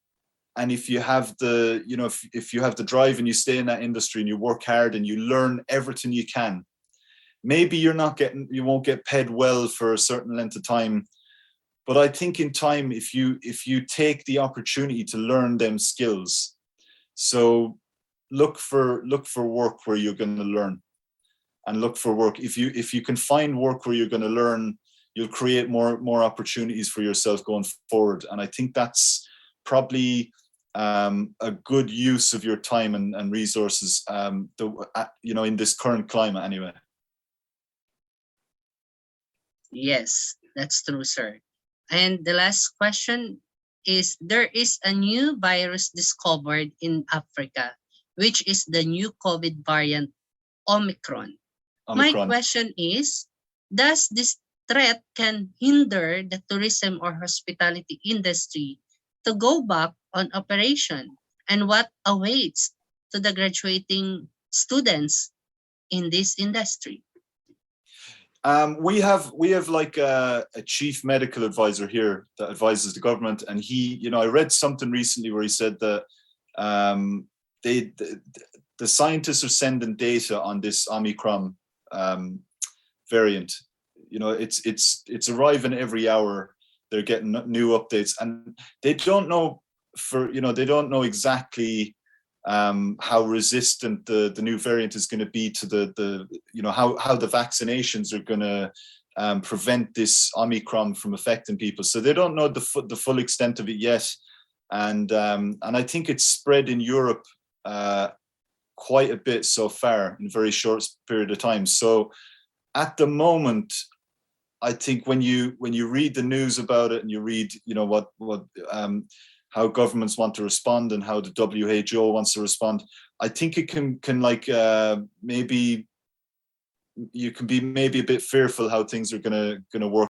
and if you have the if you have the drive and you stay in that industry and you work hard and you learn everything you can, maybe you won't get paid well for a certain length of time, but I think in time, if you take the opportunity to learn them skills, so look for work where you're going to learn, and look for work if you can find work where you're going to learn, you'll create more opportunities for yourself going forward. And I think that's probably a good use of your time and resources, in this current climate anyway. Yes, that's true, sir. And the last question is, there is a new virus discovered in Africa, which is the new COVID variant, Omicron. My question is, does this threat can hinder the tourism or hospitality industry to go back on operation? And what awaits to the graduating students in this industry? We have like a chief medical advisor here that advises the government, and he, I read something recently where he said that the scientists are sending data on this Omicron variant. It's arriving every hour. They're getting new updates, and they don't know they don't know exactly how resistant the new variant is going to be to the how the vaccinations are going to prevent this Omicron from affecting people. So they don't know the full extent of it yet, and I think it's spread in Europe quite a bit so far in a very short period of time. So at the moment, I think when you read the news about it and you read what how governments want to respond and how the WHO wants to respond, I think it can like maybe you can be maybe a bit fearful how things are gonna work